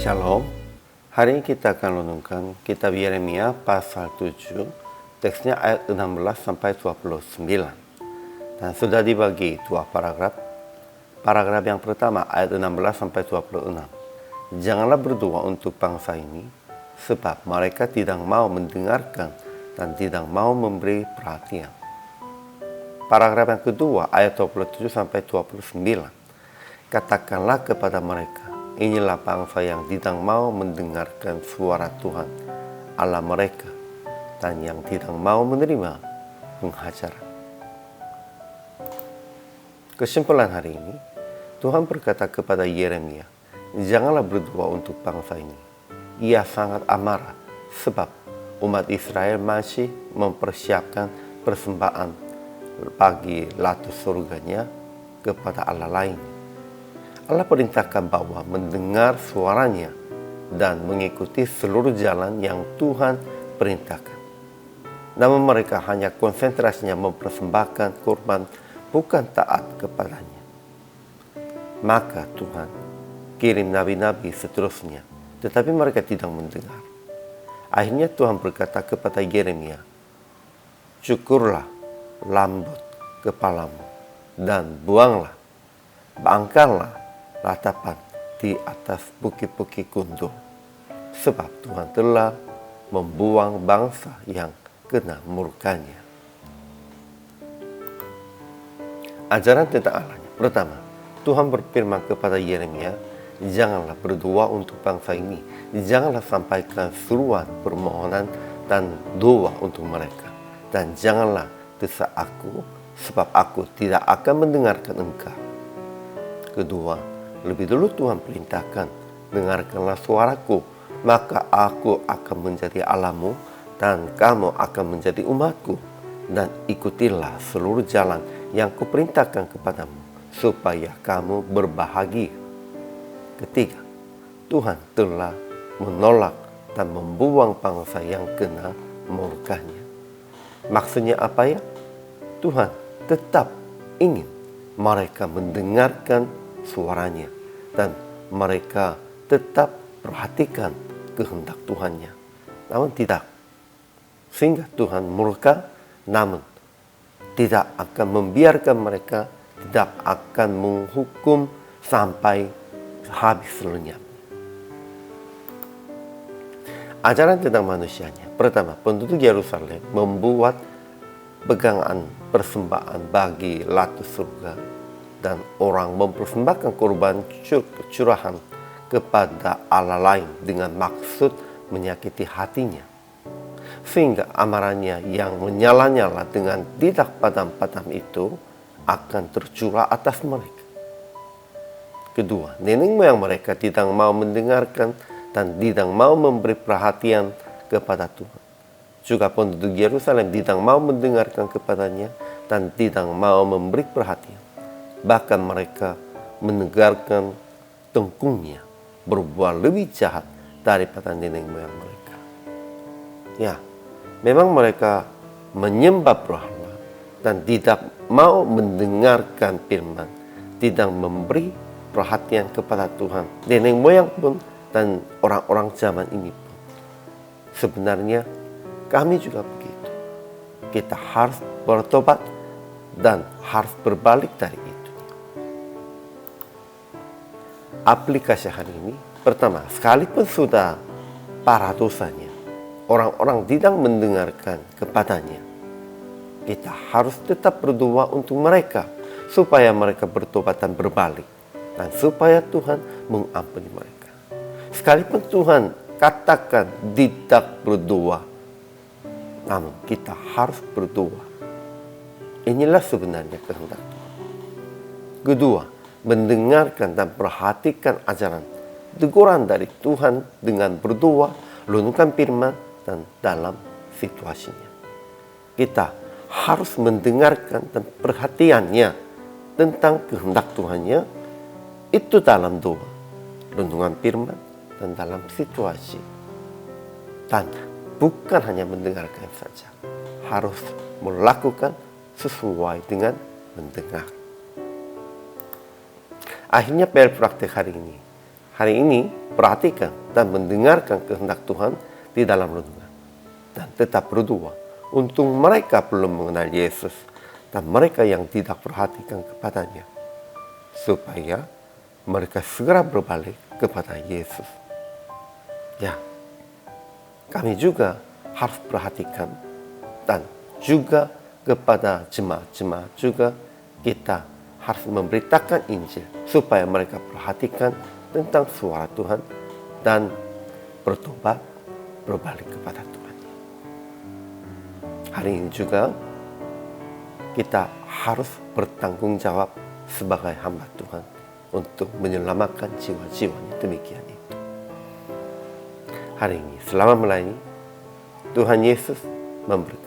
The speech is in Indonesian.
Shalom. Hari ini kita akan renungkan kitab Yeremia pasal 7, teksnya ayat 16 sampai 29. Dan sudah dibagi dua paragraf. Paragraf yang pertama ayat 16 sampai 26. Janganlah berdoa untuk bangsa ini, sebab mereka tidak mau mendengarkan dan tidak mau memberi perhatian. Paragraf yang kedua ayat 27 sampai 29. Katakanlah kepada mereka, inilah bangsa yang tidak mau mendengarkan suara Tuhan Allah mereka dan yang tidak mau menerima pengajaran. Kesimpulan hari ini, Tuhan berkata kepada Yeremia, janganlah berdoa untuk bangsa ini. Ia sangat amarah sebab umat Israel masih mempersiapkan persembahan bagi latu surganya kepada Allah lain. Allah perintahkan bahwa mendengar suaranya dan mengikuti seluruh jalan yang Tuhan perintahkan. Namun mereka hanya konsentrasinya mempersembahkan kurban, bukan taat kepadanya. Maka Tuhan kirim nabi-nabi seterusnya, tetapi mereka tidak mendengar. Akhirnya Tuhan berkata kepada Yeremia, cukurlah lambut kepalamu dan buanglah, bangkallah ratapan di atas bukit-bukit gundul, sebab Tuhan telah membuang bangsa yang kena murkanya. Ajaran tentang Allahnya. Pertama, Tuhan berfirman kepada Yeremia, janganlah berdoa untuk bangsa ini, janganlah sampaikan seruan permohonan dan doa untuk mereka, dan janganlah desak aku, sebab aku tidak akan mendengarkan engkau. Kedua, lebih dulu Tuhan perintahkan, dengarkanlah suaraku, maka aku akan menjadi Allahmu dan kamu akan menjadi umatku, dan ikutilah seluruh jalan yang kuperintahkan kepadamu, supaya kamu berbahagia. Ketiga, Tuhan telah menolak dan membuang bangsa yang kena murkanya. Maksudnya apa ya? Tuhan tetap ingin mereka mendengarkan suaranya dan mereka tetap perhatikan kehendak Tuhannya. Namun tidak, sehingga Tuhan murka, namun tidak akan membiarkan mereka, tidak akan menghukum sampai habis lenyap. Ajaran tentang manusianya. Pertama, penduduk Yerusalem membuat pegangan persembahan bagi latu surga, dan orang mempersembahkan kurban curahan kepada Allah lain dengan maksud menyakiti hatinya, sehingga amarahnya yang menyala-nyala dengan tidak padam-padam itu akan tercurah atas mereka. Kedua, nenek moyang mereka tidak mau mendengarkan dan tidak mau memberi perhatian kepada Tuhan. Juga penduduk Yerusalem tidak mau mendengarkan kepadanya dan tidak mau memberi perhatian. Bahkan mereka menegarkan tengkungnya, berbuat lebih jahat daripada nenek moyang mereka. Ya, memang mereka menyembah berhala dan tidak mau mendengarkan firman, tidak memberi perhatian kepada Tuhan. Nenek moyang pun dan orang-orang zaman ini pun. Sebenarnya kami juga begitu. Kita harus bertobat dan harus berbalik dari itu. Aplikasi hari ini, pertama, sekalipun sudah parah dosanya, orang-orang tidak mendengarkan kepadanya, kita harus tetap berdoa untuk mereka, supaya mereka bertobat dan berbalik, dan supaya Tuhan mengampuni mereka. Sekalipun Tuhan katakan tidak berdoa, namun kita harus berdoa. Inilah sebenarnya kehendak Tuhan. Kedua, mendengarkan dan perhatikan ajaran, teguran dari Tuhan dengan berdoa, renungkan firman, dan dalam situasinya. Kita harus mendengarkan dan perhatiannya tentang kehendak Tuhannya, itu dalam doa, renungan firman, dan dalam situasi. Dan bukan hanya mendengarkan saja, harus melakukan sesuai dengan mendengar. Akhirnya PR praktek hari ini Hari ini perhatikan dan mendengarkan kehendak Tuhan di dalam renungan. Dan tetap berdoa untuk mereka belum mengenal Yesus dan mereka yang tidak perhatikan kepadanya, supaya mereka segera berbalik kepada Yesus. Ya, kami juga harus perhatikan, dan juga kepada jemaat-jemaat juga kita harus memberitakan Injil supaya mereka perhatikan tentang suara Tuhan dan bertobat, berbalik kepada Tuhan. Hari ini juga kita harus bertanggung jawab sebagai hamba Tuhan untuk menyelamatkan jiwa-jiwanya, demikian itu. Hari ini selamat melayani. Tuhan Yesus memberkati.